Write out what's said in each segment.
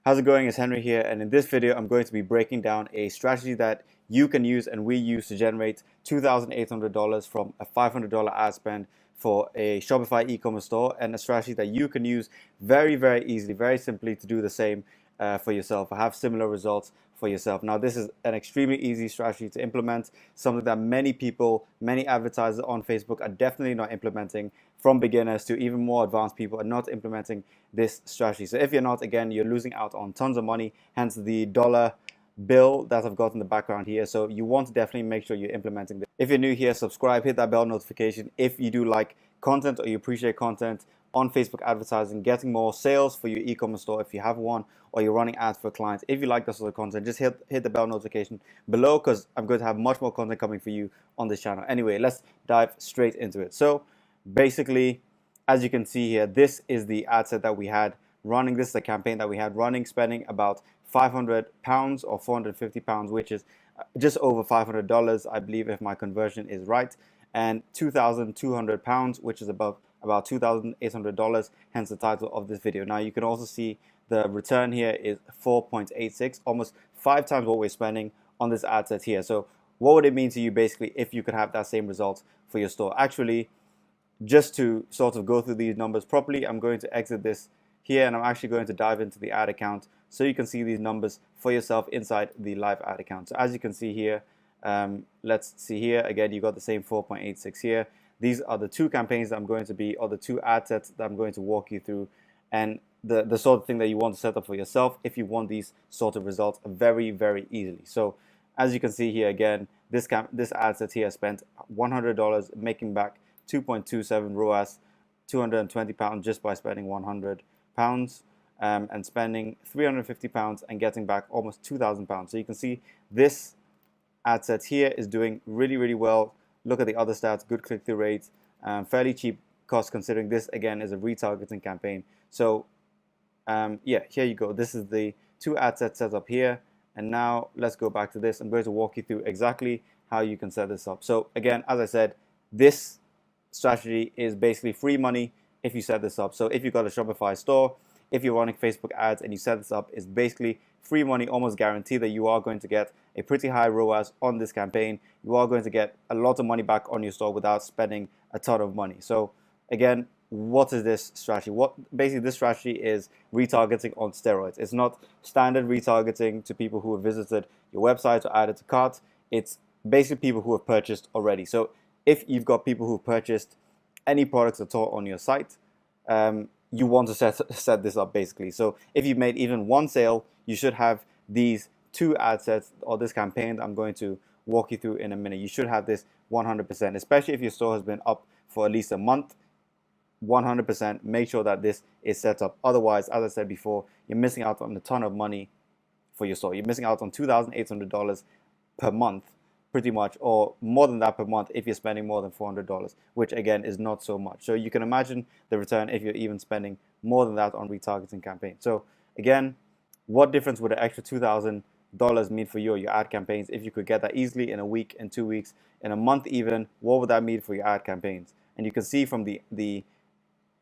How's it going? It's Henry here, and in this video I'm going to be breaking down a strategy that you can use and we use to generate $2,800 from a $500 ad spend for a Shopify e-commerce store, and a strategy that you can use very easily, very simply to do the same for yourself, or have similar results for yourself. Now, this is an extremely easy strategy to implement, something that many people, many advertisers on Facebook are definitely not implementing. From beginners to even more advanced people are not implementing this strategy. So if you're not, again, you're losing out on tons of money, hence the dollar bill that I've got in the background here. So you want to definitely make sure you're implementing this. If you're new here, subscribe, hit that bell notification. If you do like content or you appreciate content on Facebook advertising, getting more sales for your e-commerce store if you have one, or you're running ads for clients, if you like this sort of content, just hit the bell notification below, because I'm going to have much more content coming for you on this channel. Anyway, let's dive straight into it. So basically, as you can see here, this is the ad set that we had running. This is a campaign that we had running, spending about £500 or £450, which is just over $500, I believe, if my conversion is right, and £2,200, which is about $2,800, hence the title of this video. Now, you can also see the return here is 4.86, almost 5 times what we're spending on this ad set here. So what would it mean to you basically if you could have that same result for your store? Actually, just to sort of go through these numbers properly, I'm going to exit this here, and I'm actually going to dive into the ad account so you can see these numbers for yourself inside the live ad account. So as you can see here, let's see here again, you got the same 4.86 here. These are the two campaigns that I'm going to be, or the two ad sets that I'm going to walk you through, and the sort of thing that you want to set up for yourself if you want these sort of results very easily. So as you can see here again, this ad set here spent $100, making back 2.27 ROAS, £220 just by spending £100, and spending £350 and getting back almost £2,000. So you can see this ad set here is doing really well. Look at the other stats, good click-through rates, fairly cheap cost considering this again is a retargeting campaign. So yeah, here you go. This is the two ad sets set up here, and now let's go back to this. I'm going to walk you through exactly how you can set this up. So again, as I said, this strategy is basically free money if you set this up. So if you've got a Shopify store, if you're running Facebook ads and you set this up, it's basically free money, almost guaranteed that you are going to get a pretty high ROAS on this campaign. You are going to get a lot of money back on your store without spending a ton of money. So again, what is this strategy? Basically, this strategy is retargeting on steroids. It's not standard retargeting to people who have visited your website or added to cart. It's basically people who have purchased already. So if you've got people who purchased any products at all on your site, you want to set this up basically. So if you've made even one sale, you should have these two ad sets, or this campaign that I'm going to walk you through in a minute. You should have this 100%, especially if your store has been up for at least a month. 100% make sure that this is set up. Otherwise, as I said before, you're missing out on a ton of money for your store. You're missing out on $2,800 per month, pretty much, or more than that per month if you're spending more than $400, which again is not so much. So you can imagine the return if you're even spending more than that on retargeting campaigns. So again, what difference would an extra $2,000 mean for you or your ad campaigns if you could get that easily in a week, in 2 weeks, in a month even? What would that mean for your ad campaigns? And you can see from the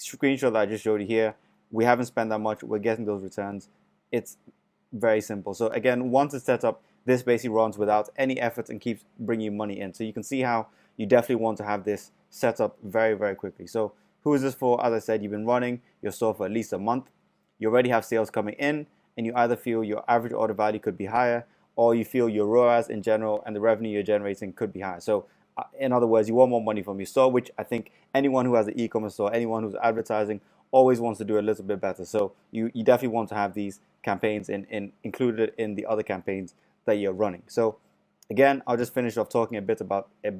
screenshot that I just showed you here, we haven't spent that much, we're getting those returns. It's very simple. So again, once it's set up, this basically runs without any effort and keeps bringing you money in. So you can see how you definitely want to have this set up very quickly. So who is this for? As I said, you've been running your store for at least a month. You already have sales coming in, and you either feel your average order value could be higher, or you feel your ROAS in general and the revenue you're generating could be higher. So in other words, you want more money from your store, which I think anyone who has an e-commerce store, anyone who's advertising, always wants to do a little bit better. So you definitely want to have these campaigns included in the other campaigns that you're running. So again, I'll just finish off talking a bit about a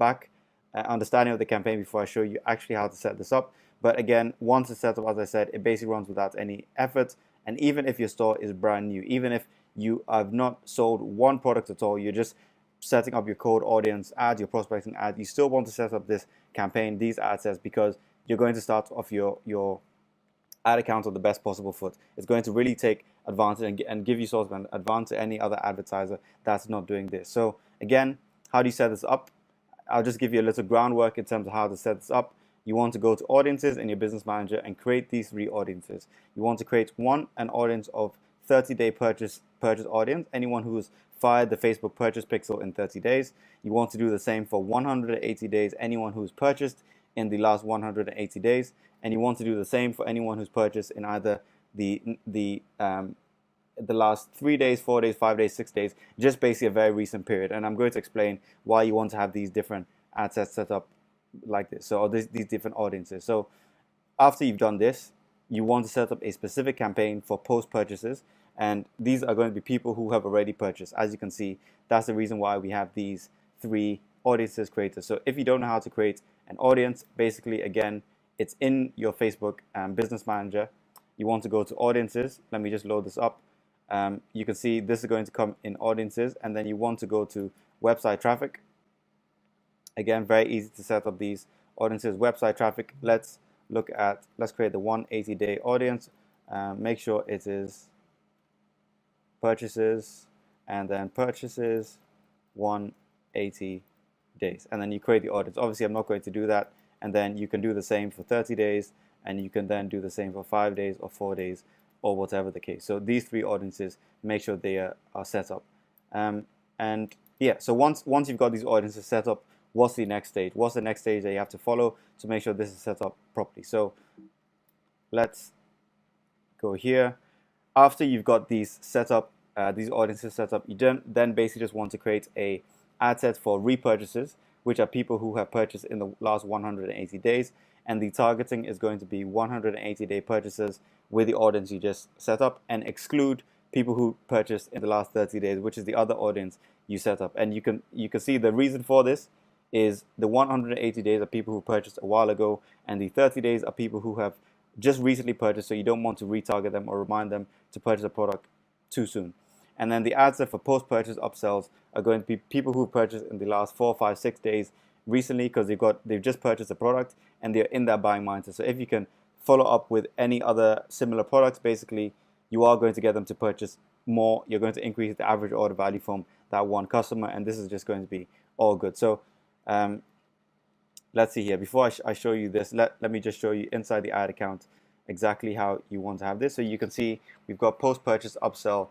understanding of the campaign before I show you actually how to set this up. But again, once it's set up, as I said, it basically runs without any effort. And even if your store is brand new, even if you have not sold one product at all, you're just setting up your cold audience ads, your prospecting ads, you still want to set up this campaign, these ad sets, because you're going to start off your ad account on the best possible foot. It's going to really take advantage and give you sort of an advantage to any other advertiser that's not doing this. So again, how do you set this up? I'll just give you a little groundwork in terms of how to set this up. You want to go to audiences in your business manager and create these 3 audiences. You want to create an audience of 30-day purchase audience, anyone who's fired the Facebook purchase pixel in 30 days. You want to do the same for 180 days, anyone who's purchased in the last 180 days, and you want to do the same for anyone who's purchased in either the last 3 days, 4 days, 5 days, 6 days, just basically a very recent period. And I'm going to explain why you want to have these different ad sets set up like this, so these different audiences. So after you've done this, you want to set up a specific campaign for post purchases, and these are going to be people who have already purchased. As you can see, that's the reason why we have these 3 audiences created. So if you don't know how to create an audience, basically, again, it's in your Facebook business manager. You want to go to audiences. Let me just load this up. You can see this is going to come in audiences, and then you want to go to website traffic. Again, very easy to set up these audiences. Website traffic, let's create the 180-day audience. Make sure it is purchases, and then purchases 180 days, and then you create the audience. Obviously, I'm not going to do that, and then you can do the same for 30 days, and you can then do the same for 5 days or 4 days or whatever the case. So these 3 audiences, make sure they are set up. And yeah, so once you've got these audiences set up, what's the next stage? What's the next stage that you have to follow to make sure this is set up properly? So let's go here. After you've got these set up, these audiences set up, you then basically just want to create a ad set for repurchases, which are people who have purchased in the last 180 days, and the targeting is going to be 180-day purchases with the audience you just set up, and exclude people who purchased in the last 30 days, which is the other audience you set up. And you can see the reason for this is the 180 days are people who purchased a while ago, and the 30 days are people who have just recently purchased, so you don't want to retarget them or remind them to purchase a product too soon. And then the ad set for post-purchase upsells are going to be people who purchased in the last 4, 5, 6 days recently, because they've just purchased a product and they're in that buying mindset. So if you can follow up with any other similar products, basically you are going to get them to purchase more. You're going to increase the average order value from that one customer, and this is just going to be all good. So let's see here. Before I show you this, let me just show you inside the ad account exactly how you want to have this. So you can see we've got post-purchase upsell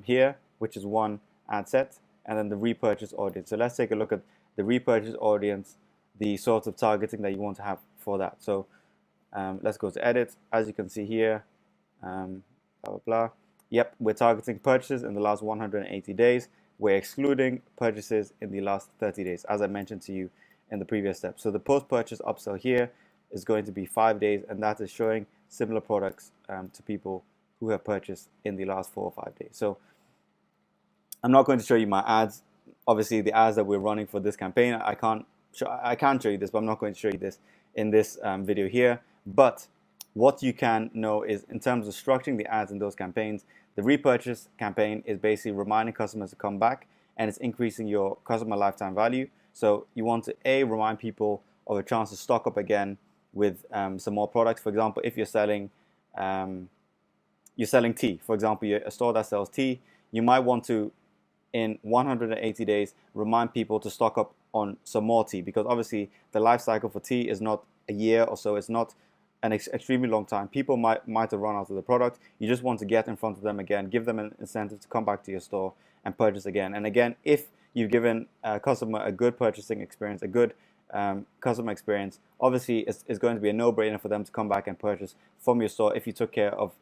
here, which is one ad set, and then the repurchase audience. So let's take a look at the repurchase audience, the sort of targeting that you want to have for that. So let's go to edit. As you can see here, blah, blah, blah. Yep, we're targeting purchases in the last 180 days. We're excluding purchases in the last 30 days, as I mentioned to you in the previous step. So the post-purchase upsell here is going to be 5 days, and that is showing similar products to people who have purchased in the last 4 or 5 days. So I'm not going to show you my ads. Obviously, the ads that we're running for this campaign, I can show you this, but I'm not going to show you this in this video here. But what you can know is, in terms of structuring the ads in those campaigns, the repurchase campaign is basically reminding customers to come back, and it's increasing your customer lifetime value. So you want to remind people of a chance to stock up again with some more products. For example, if you're selling tea, for example, you're a store that sells tea, you might want to, in 180 days, remind people to stock up on some more tea, because obviously the life cycle for tea is not a year or so. It's not an extremely long time. People might have run out of the product. You just want to get in front of them again, give them an incentive to come back to your store and purchase again. And again, if you've given a customer a good purchasing experience, a good customer experience, obviously it's going to be a no-brainer for them to come back and purchase from your store if you took care of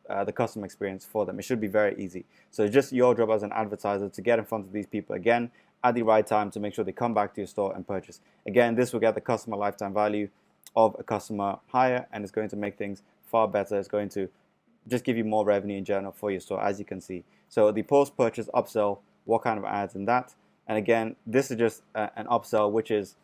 the customer experience for them. It should be very easy. So it's just your job as an advertiser to get in front of these people again at the right time to make sure they come back to your store and purchase. Again, this will get the customer lifetime value of a customer higher, and it's going to make things far better. It's going to just give you more revenue in general for your store, as you can see. So the post-purchase upsell, what kind of ads in that? And again, this is just an upsell, which is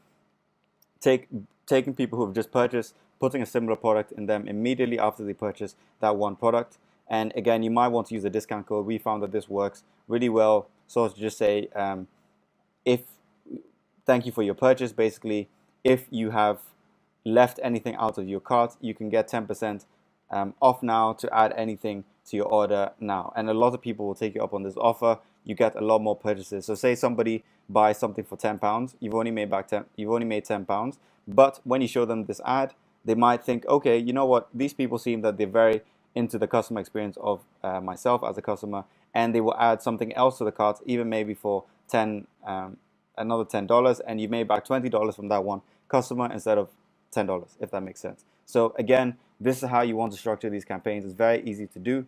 taking people who have just purchased, putting a similar product in them immediately after they purchase that one product. And again, you might want to use a discount code. We found that this works really well. So to just say, thank you for your purchase. Basically, if you have left anything out of your cart, you can get 10% off now to add anything to your order now. And a lot of people will take you up on this offer. You get a lot more purchases. So say somebody buys something for £10, you've only made £10, but when you show them this ad, they might think, okay, you know what, these people seem that they're very into the customer experience of myself as a customer, and they will add something else to the cart, even maybe for another $10, and you made back $20 from that one customer instead of $10, if that makes sense. So again, this is how you want to structure these campaigns. It's very easy to do.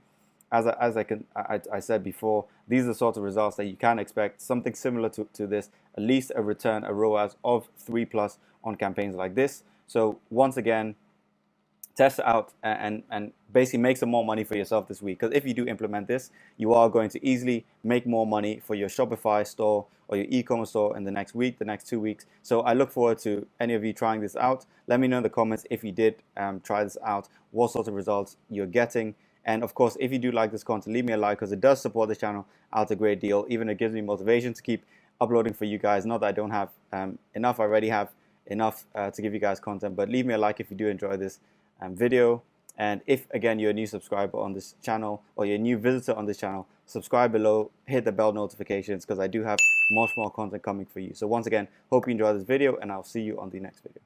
As I said before, these are the sorts of results that you can expect, something similar to this, at least a return, a ROAS of 3+ on campaigns like this. So once again, test it out and basically make some more money for yourself this week. Because if you do implement this, you are going to easily make more money for your Shopify store or your e-commerce store in the next week, the next 2 weeks. So I look forward to any of you trying this out. Let me know in the comments if you did try this out, what sorts of results you're getting. And of course, if you do like this content, leave me a like, because it does support the channel out a great deal. Even it gives me motivation to keep uploading for you guys. Not that I don't have enough, I already have enough to give you guys content, but leave me a like if you do enjoy this video. And if again you're a new subscriber on this channel, or you're a new visitor on this channel, subscribe below, hit the bell notifications, because I do have much more content coming for you. So once again, hope you enjoyed this video, and I'll see you on the next video.